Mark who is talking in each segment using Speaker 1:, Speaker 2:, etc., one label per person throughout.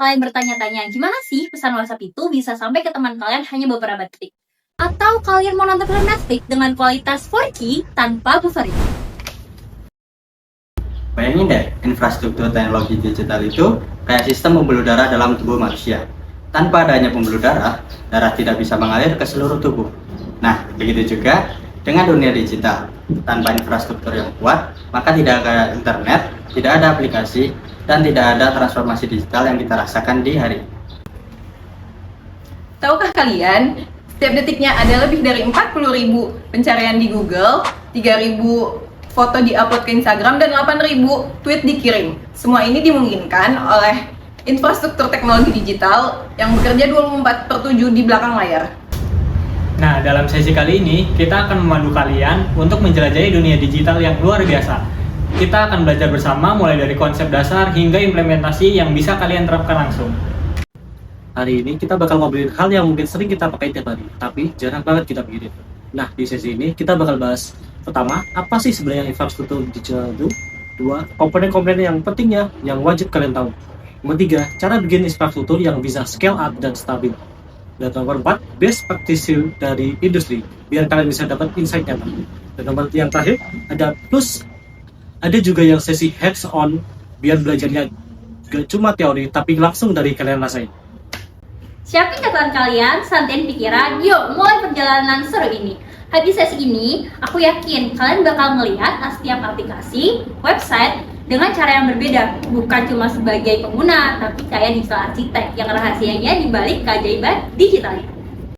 Speaker 1: kalian bertanya-tanya, gimana sih pesan WhatsApp itu bisa sampai ke teman kalian hanya beberapa detik? Atau kalian mau nonton film Netflix dengan kualitas 4K tanpa buffering?
Speaker 2: Bayangin deh, infrastruktur teknologi digital itu kayak sistem pembuluh darah dalam tubuh manusia. Tanpa adanya pembuluh darah, darah tidak bisa mengalir ke seluruh tubuh. Nah, begitu juga dengan dunia digital. Tanpa infrastruktur yang kuat, maka tidak ada internet, tidak ada aplikasi, dan tidak ada transformasi digital yang kita rasakan di hari ini.
Speaker 3: Tahukah kalian, setiap detiknya ada lebih dari 40.000 pencarian di Google, 3.000 foto di-upload ke Instagram, dan 8.000 tweet dikirim. Semua ini dimungkinkan oleh infrastruktur teknologi digital yang bekerja 24/7 di belakang layar.
Speaker 4: Nah, dalam sesi kali ini, kita akan memandu kalian untuk menjelajahi dunia digital yang luar biasa. Kita akan belajar bersama mulai dari konsep dasar hingga implementasi yang bisa kalian terapkan langsung.
Speaker 5: Hari ini kita bakal ngobrolin hal yang mungkin sering kita pakai tiap hari, tapi jarang banget kita pikirin. Nah, di sesi ini kita bakal bahas pertama, apa sih sebenarnya infrastruktur digital itu? Dua, komponen-komponen yang pentingnya yang wajib kalian tahu. Nomor tiga, cara bikin infrastruktur yang bisa scale up dan stabil. Dan nomor 4, best practice dari industri, biar kalian bisa dapat insight nyata. Dan nomor yang terakhir, ada juga yang sesi hands-on, biar belajarnya gak cuma teori, tapi langsung dari kalian rasain.
Speaker 1: Siapin catatan kalian, santain pikiran, yuk mulai perjalanan seru ini. Habis sesi ini, aku yakin kalian bakal melihat setiap aplikasi, website, dengan cara yang berbeda, bukan cuma sebagai pengguna, tapi kayak digital arsitek yang rahasianya dibalik keajaiban digitalnya.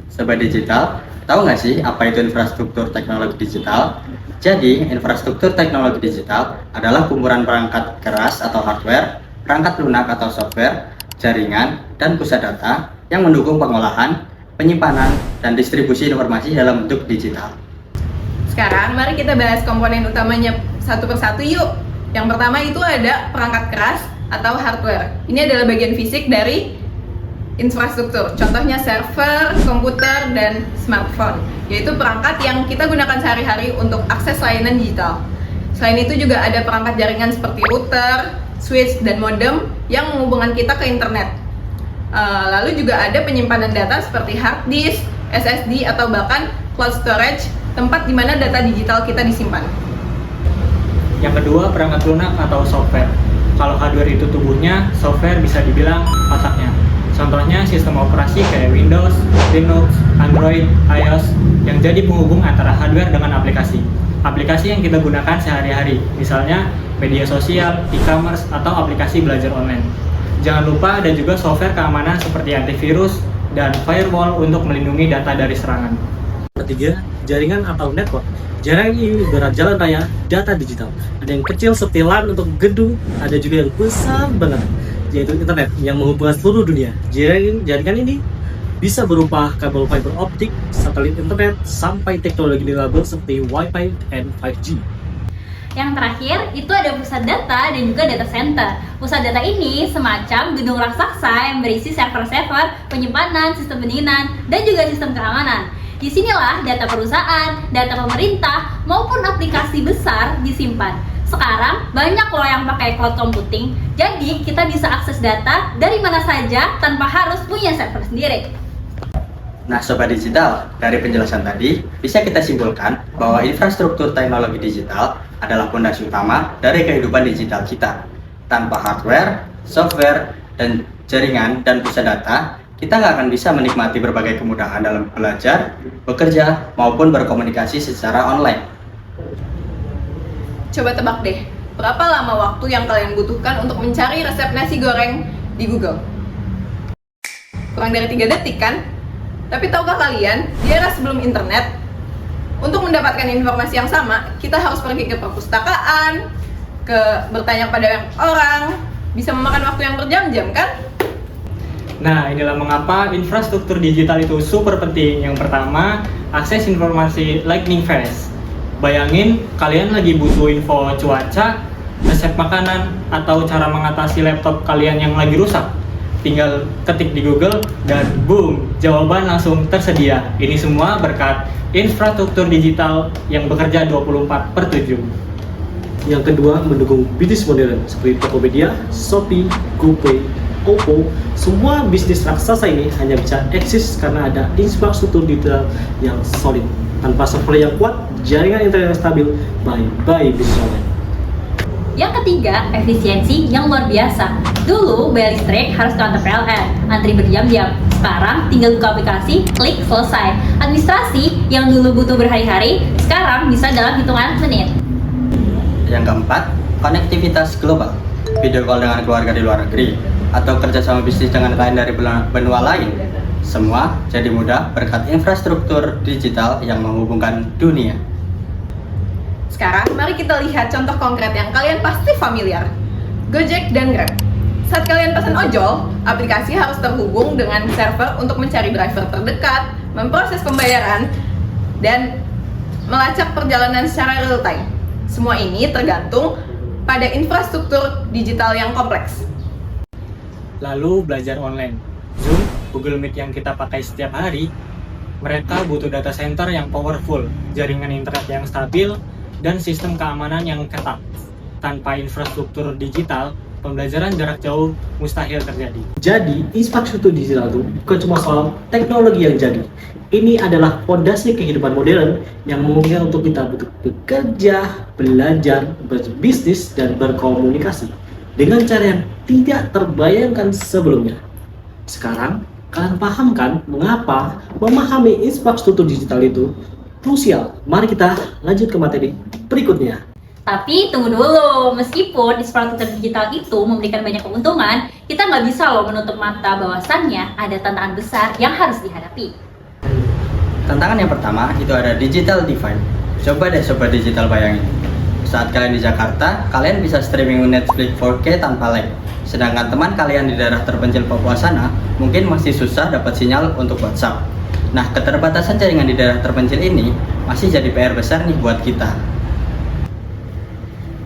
Speaker 2: Sobat digital, tahu nggak sih apa itu infrastruktur teknologi digital? Jadi, infrastruktur teknologi digital adalah kumpulan perangkat keras atau hardware, perangkat lunak atau software, jaringan, dan pusat data yang mendukung pengolahan, penyimpanan, dan distribusi informasi dalam bentuk digital.
Speaker 3: Sekarang, mari kita bahas komponen utamanya satu persatu yuk. Yang pertama itu ada perangkat keras atau hardware. Ini adalah bagian fisik dari infrastruktur. Contohnya server, komputer, dan smartphone, yaitu perangkat yang kita gunakan sehari-hari untuk akses layanan digital. Selain itu juga ada perangkat jaringan seperti router, switch, dan modem yang menghubungkan kita ke internet. Lalu juga ada penyimpanan data seperti hard disk, SSD, atau bahkan cloud storage, tempat di mana data digital kita disimpan.
Speaker 4: Yang kedua, perangkat lunak atau software. Kalau hardware itu tubuhnya, software bisa dibilang otaknya. Contohnya sistem operasi kayak Windows, Linux, Android, iOS yang jadi penghubung antara hardware dengan aplikasi. Aplikasi yang kita gunakan sehari-hari, misalnya media sosial, e-commerce, atau aplikasi belajar online. Jangan lupa ada juga software keamanan seperti antivirus dan firewall untuk melindungi data dari serangan.
Speaker 5: Ketiga, jaringan atau network. Jaringan ini ibarat jalan raya data digital. Ada yang kecil seperti LAN untuk gedung, ada juga yang besar banget, yaitu internet yang menghubungkan seluruh dunia. Jaringan ini bisa berupa kabel fiber optik, satelit internet, sampai teknologi nirlaba seperti Wi-Fi dan 5G.
Speaker 1: Yang terakhir, itu ada pusat data dan juga data center. Pusat data ini semacam gedung raksasa yang berisi server-server, penyimpanan, sistem pendinginan, dan juga sistem keamanan. Disinilah data perusahaan, data pemerintah, maupun aplikasi besar disimpan. Sekarang banyak loh yang pakai cloud computing, jadi kita bisa akses data dari mana saja tanpa harus punya server sendiri.
Speaker 2: Nah, Sobat Digital, dari penjelasan tadi, bisa kita simpulkan bahwa infrastruktur teknologi digital adalah fondasi utama dari kehidupan digital kita. Tanpa hardware, software, dan jaringan dan pusat data, kita nggak akan bisa menikmati berbagai kemudahan dalam belajar, bekerja, maupun berkomunikasi secara online.
Speaker 3: Coba tebak deh, berapa lama waktu yang kalian butuhkan untuk mencari resep nasi goreng di Google? Kurang dari 3 detik kan? Tapi tahukah kalian, di era sebelum internet, untuk mendapatkan informasi yang sama, kita harus pergi ke perpustakaan, bertanya pada orang, bisa memakan waktu yang berjam-jam kan?
Speaker 4: Nah, inilah mengapa infrastruktur digital itu super penting. Yang pertama, akses informasi lightning fast. Bayangin, kalian lagi butuh info cuaca, resep makanan, atau cara mengatasi laptop kalian yang lagi rusak. Tinggal ketik di Google, dan boom, jawaban langsung tersedia. Ini semua berkat infrastruktur digital yang bekerja 24/7.
Speaker 5: Yang kedua, mendukung bisnis modern seperti Tokopedia, Shopee, GoPay, OPPO, semua bisnis raksasa ini hanya bisa eksis karena ada infrastruktur digital yang solid. Tanpa server yang kuat, jaringan internet yang stabil, bye-bye bisnis online.
Speaker 1: Yang ketiga, efisiensi yang luar biasa. Dulu bayar listrik harus ke kantor PLN, antri berjam-jam. Sekarang tinggal buka aplikasi, klik, selesai. Administrasi yang dulu butuh berhari-hari, sekarang bisa dalam hitungan menit.
Speaker 2: Yang keempat, konektivitas global. Video call dengan keluarga di luar negeri, atau kerjasama bisnis dengan klien dari benua lain. Semua jadi mudah berkat infrastruktur digital yang menghubungkan dunia.
Speaker 3: Sekarang mari kita lihat contoh konkret yang kalian pasti familiar. Gojek dan Grab. Saat kalian pesan ojol, aplikasi harus terhubung dengan server untuk mencari driver terdekat, memproses pembayaran, dan melacak perjalanan secara real time. Semua ini tergantung pada infrastruktur digital yang kompleks.
Speaker 4: Lalu belajar online. Zoom, Google Meet yang kita pakai setiap hari, mereka butuh data center yang powerful, jaringan internet yang stabil, dan sistem keamanan yang ketat. Tanpa infrastruktur digital, pembelajaran jarak jauh mustahil terjadi.
Speaker 5: Jadi, infrastruktur digital itu bukan cuma soal teknologi yang jadi. Ini adalah fondasi kehidupan modern yang memungkinkan untuk kita bekerja, belajar, berbisnis, dan berkomunikasi dengan cara yang tidak terbayangkan sebelumnya. Sekarang, kalian paham kan mengapa memahami infrastruktur digital itu krusial? Mari kita lanjut ke materi berikutnya.
Speaker 1: Tapi tunggu dulu, meskipun infrastruktur digital itu memberikan banyak keuntungan, kita nggak bisa loh menutup mata bahwasannya ada tantangan besar yang harus dihadapi.
Speaker 2: Tantangan yang pertama itu ada digital divide. Coba deh sobat digital bayangin. Saat kalian di Jakarta, kalian bisa streaming Netflix 4K tanpa lag. Sedangkan teman kalian di daerah terpencil Papua sana mungkin masih susah dapat sinyal untuk WhatsApp. Nah, keterbatasan jaringan di daerah terpencil ini masih jadi PR besar nih buat kita.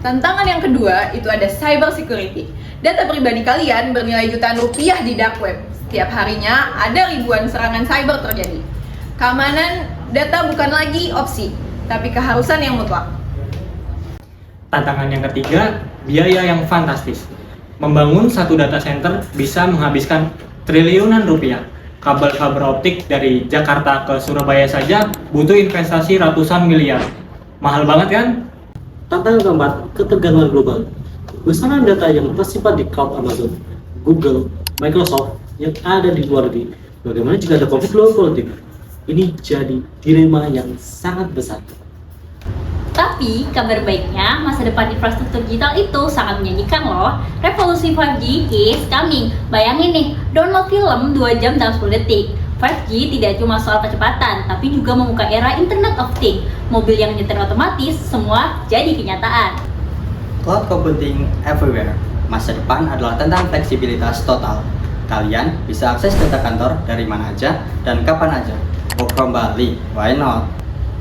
Speaker 3: Tantangan yang kedua itu ada cyber security. Data pribadi kalian bernilai jutaan rupiah di dark web. Setiap harinya ada ribuan serangan cyber terjadi. Keamanan data bukan lagi opsi, tapi keharusan yang mutlak.
Speaker 4: Tantangan yang ketiga, biaya yang fantastis. Membangun satu data center bisa menghabiskan triliunan rupiah. Kabel fiber optik dari Jakarta ke Surabaya saja butuh investasi ratusan miliar. Mahal banget kan?
Speaker 5: Tantangan keempat, ketergantungan global. Besaran data yang tersimpan di cloud Amazon, Google, Microsoft yang ada di luar negeri. Bagaimana jika ada konflik global politik? Ini jadi dilema yang sangat besar.
Speaker 1: Tapi kabar baiknya, masa depan infrastruktur digital itu sangat menjanjikan loh. Revolusi 5G is coming. Bayangin nih, download film 2 jam dalam 10 detik. 5G tidak cuma soal kecepatan, tapi juga membuka era Internet of Things. Mobil yang nyetir otomatis, semua jadi kenyataan.
Speaker 2: Cloud computing everywhere. Masa depan adalah tentang fleksibilitas total. Kalian bisa akses data kantor dari mana aja dan kapan aja. Work from Bali, why not?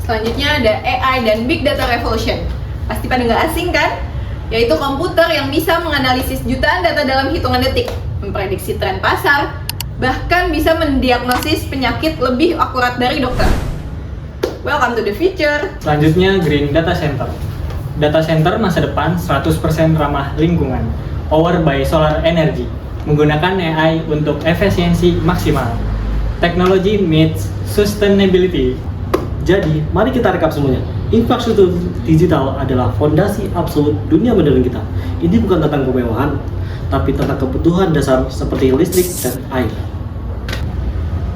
Speaker 3: Selanjutnya ada AI dan Big Data Revolution. Pasti pada nggak asing kan? Yaitu komputer yang bisa menganalisis jutaan data dalam hitungan detik, memprediksi tren pasar, bahkan bisa mendiagnosis penyakit lebih akurat dari dokter. Welcome to the future.
Speaker 4: Selanjutnya, Green Data Center. Data center masa depan 100% ramah lingkungan, powered by solar energy, menggunakan AI untuk efisiensi maksimal. Teknologi meets sustainability.
Speaker 5: Jadi, mari kita rekap semuanya. Infrastruktur digital adalah fondasi absolut dunia modern kita. Ini bukan tentang kemewahan, tapi tentang kebutuhan dasar seperti listrik dan air.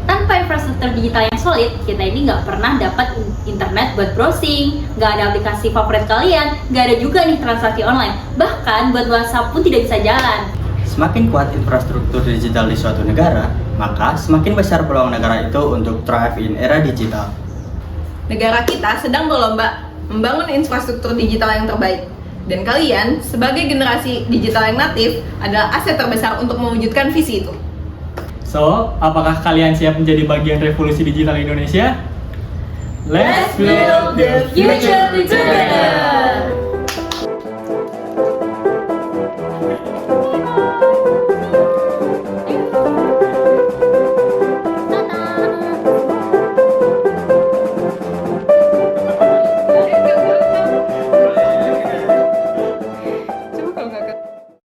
Speaker 1: Tanpa infrastruktur digital yang solid, kita ini nggak pernah dapat internet buat browsing, nggak ada aplikasi favorit kalian, nggak ada juga nih transaksi online. Bahkan buat WhatsApp pun tidak bisa jalan.
Speaker 2: Semakin kuat infrastruktur digital di suatu negara, maka semakin besar peluang negara itu untuk thrive in era digital.
Speaker 3: Negara kita sedang berlomba membangun infrastruktur digital yang terbaik. Dan kalian, sebagai generasi digital yang natif, adalah aset terbesar untuk mewujudkan visi itu.
Speaker 4: So, apakah kalian siap menjadi bagian revolusi digital Indonesia?
Speaker 1: Let's build the future together!